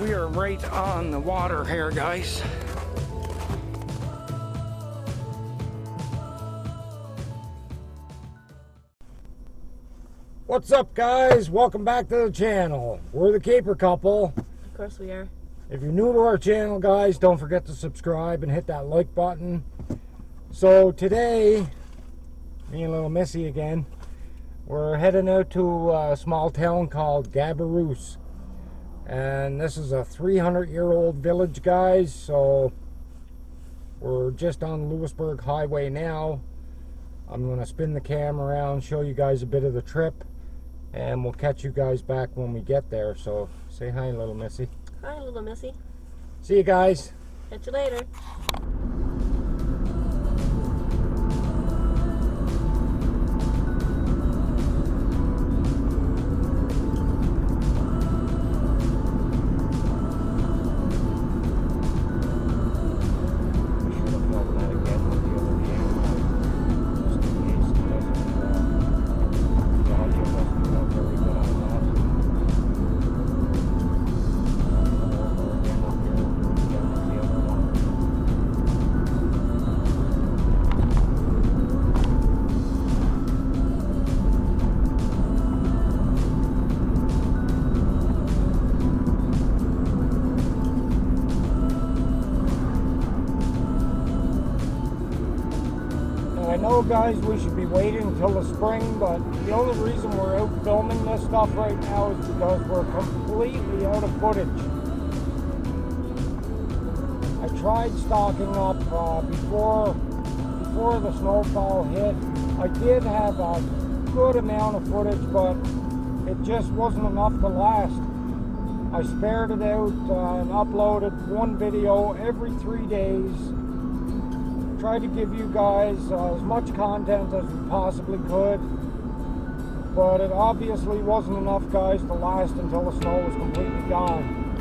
We are right on the water here, guys. What's up, guys? Welcome back to the channel. We're the Caper Couple. Of course we are. If you're new to our channel, guys, don't forget to subscribe and hit that like button. So today, me and little Missy again, we're heading out to a small town called Gabarus. And this is a 300-year-old village, guys. So we're just on Lewisburg Highway now. I'm going to spin the camera around, show you guys a bit of the trip. And we'll catch you guys back when we get there. So say hi, little Missy. Hi, little Missy. See you guys. Catch you later. I know, guys, we should be waiting until the spring, but the only reason we're out filming this stuff right now is because we're completely out of footage. I tried stocking up before the snowfall hit. I did have a good amount of footage, but it just wasn't enough to last. I spared it out and uploaded one video every 3 days. Tried to give you guys as much content as we possibly could, but it obviously wasn't enough, guys, to last until the snow was completely gone.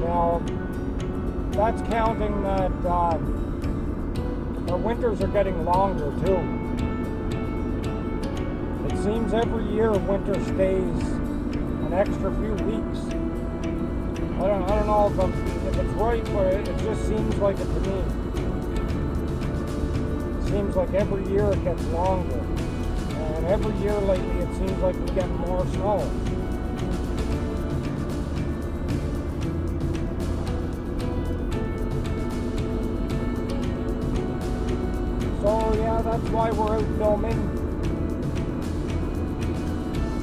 Now, that's counting that our winters are getting longer too. It seems every year winter stays an extra few weeks. I don't know if it's right, but it just seems like it to me. Seems like every year it gets longer, and every year lately it seems like we get more snow. So yeah, that's why we're out filming.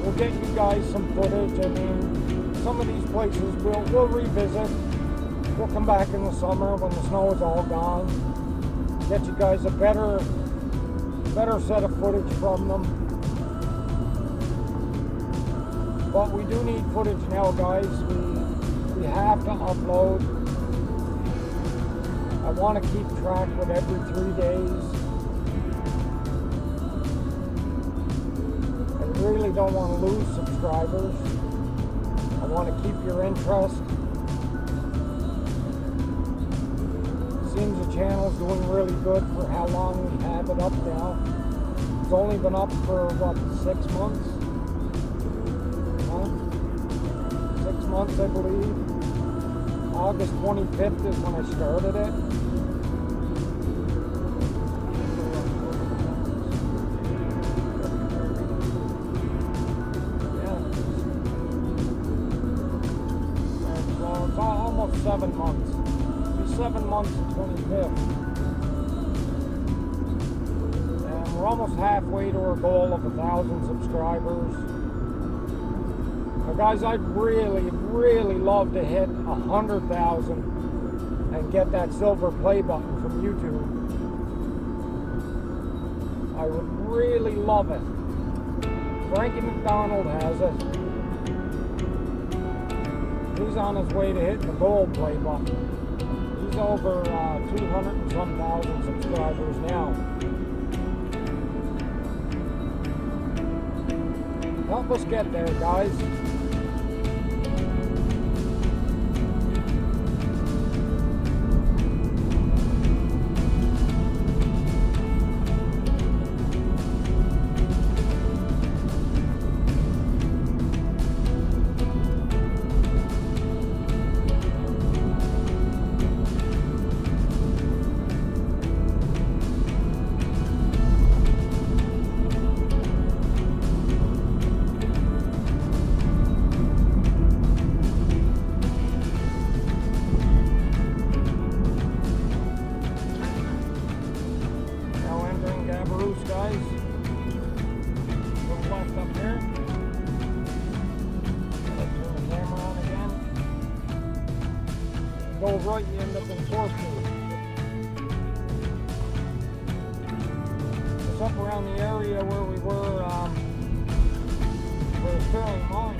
We'll get you guys some footage. I mean, some of these places we'll revisit. We'll come back in the summer when the snow is all gone. Get you guys a better set of footage from them. But we do need footage now, guys. We have to upload. I want to keep track with every 3 days. I really don't want to lose subscribers. I want to keep your interest. Seems the channel's doing really good for how long we have it up now. It's only been up for, what, 6 months? Huh? 6 months, I believe. August 25th is when I started it. Yeah. And so it's almost 7 months. 7 months and 25th. And we're almost halfway to our goal of 1,000 subscribers. Now, guys, I'd really love to hit 100,000 and get that silver play button from YouTube. I would really love it. Frankie McDonald has it. He's on his way to hitting the gold play button. He's over 200 and some thousand subscribers now. Help us get there, guys. go right, you end up in Portsmouth. It's up around the area where we were for the Sterling Mine.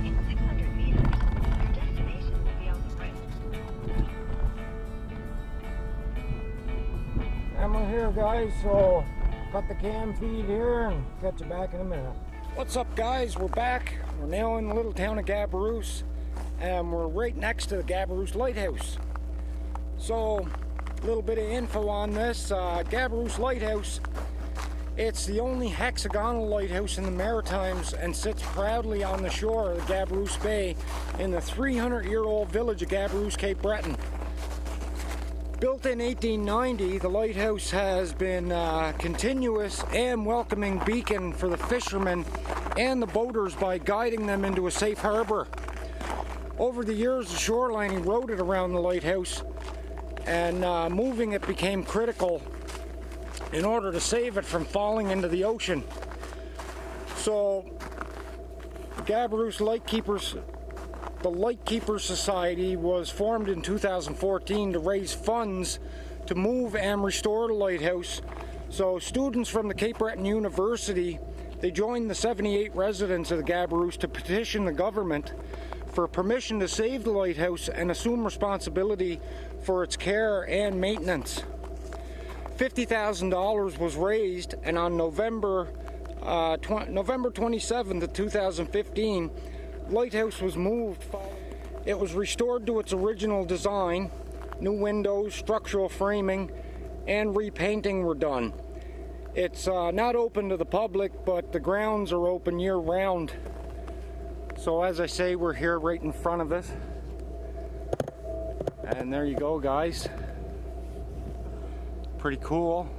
In 600 meters, your destination will be on the right. And we're here, guys, so cut the cam feed here and catch you back in a minute. What's up, guys? We're back. We're now in the little town of Gabarus, and we're right next to the Gabarus Lighthouse. So, a little bit of info on this. Gabarus Lighthouse, it's the only hexagonal lighthouse in the Maritimes and sits proudly on the shore of the Gabarus Bay in the 300-year-old village of Gabarus, Cape Breton. Built in 1890, the lighthouse has been a continuous and welcoming beacon for the fishermen and the boaters by guiding them into a safe harbor. Over the years, the shoreline eroded around the lighthouse, and moving it became critical in order to save it from falling into the ocean. So, Gabarus Lightkeepers, the Lightkeepers Society, was formed in 2014 to raise funds to move and restore the lighthouse. So students from the Cape Breton University, they joined the 78 residents of the Gabarus to petition the government for permission to save the lighthouse and assume responsibility for its care and maintenance. $50,000 was raised, and on November 27th of 2015, the lighthouse was moved. It was restored to its original design. New windows, structural framing, and repainting were done. It's not open to the public, but the grounds are open year-round. So as I say, we're here right in front of it. And there you go, guys. Pretty cool.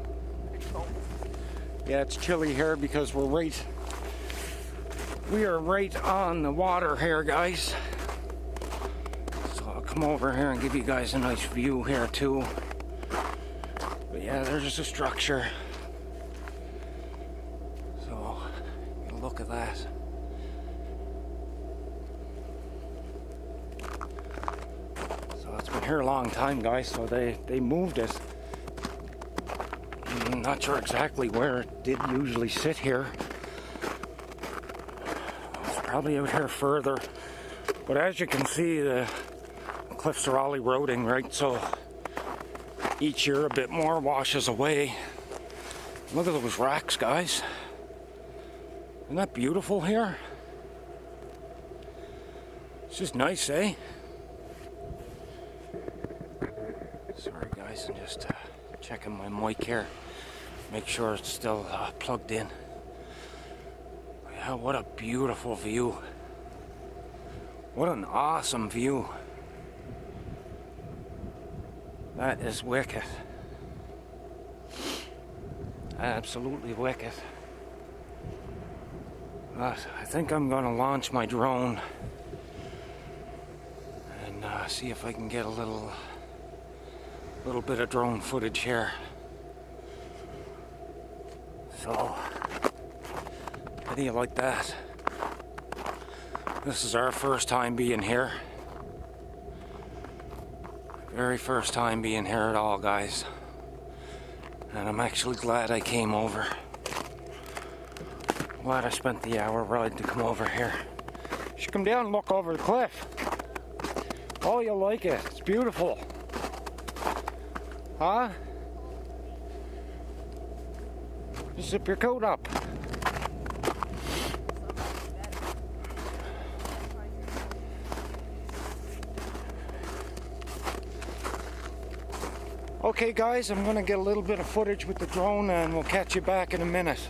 Yeah, it's chilly here because we are right on the water here, guys. So I'll come over here and give you guys a nice view here too. But yeah, there's a structure. So, look at that. So it's been here a long time, guys, so they moved it. I'm not sure exactly where it did usually sit here. It's probably out here further. But as you can see, the cliffs are all eroding, right? So each year a bit more washes away. Look at those rocks, guys. Isn't that beautiful here? It's just nice, eh? Sorry, guys, I'm just checking my mic here. Make sure it's still plugged in. Yeah, what a beautiful view. What an awesome view. That is wicked. Absolutely wicked. But I think I'm gonna launch my drone and see if I can get a little bit of drone footage here. So, how do you like that? This is our first time being here. Very first time being here at all, guys. And I'm actually glad I came over. Glad I spent the hour ride to come over here. You should come down and look over the cliff. Oh, you'll like it. It's beautiful. Huh? Just zip your coat up. Okay, guys, I'm gonna get a little bit of footage with the drone and we'll catch you back in a minute.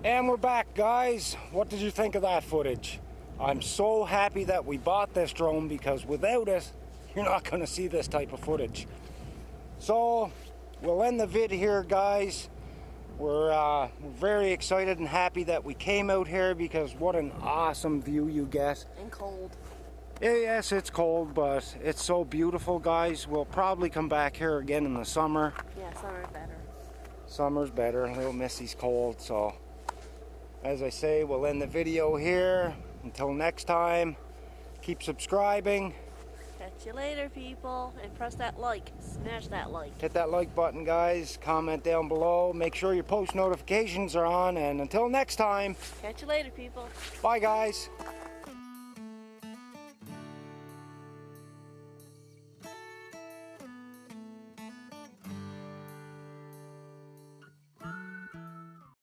And we're back, guys. What did you think of that footage? I'm so happy that we bought this drone because without it, you're not going to see this type of footage. So, we'll end the vid here, guys. We're very excited and happy that we came out here because what an awesome view you get. And cold. Yes, it's cold, but it's so beautiful, guys. We'll probably come back here again in the summer. Yeah, summer's better. Summer's better. Little Missy's cold, so as I say, we'll end the video here. Until next time, keep subscribing. Catch you later, people. And press that like. Smash that like. Hit that like button, guys. Comment down below. Make sure your post notifications are on. And until next time, Catch you later, people. bye, guys.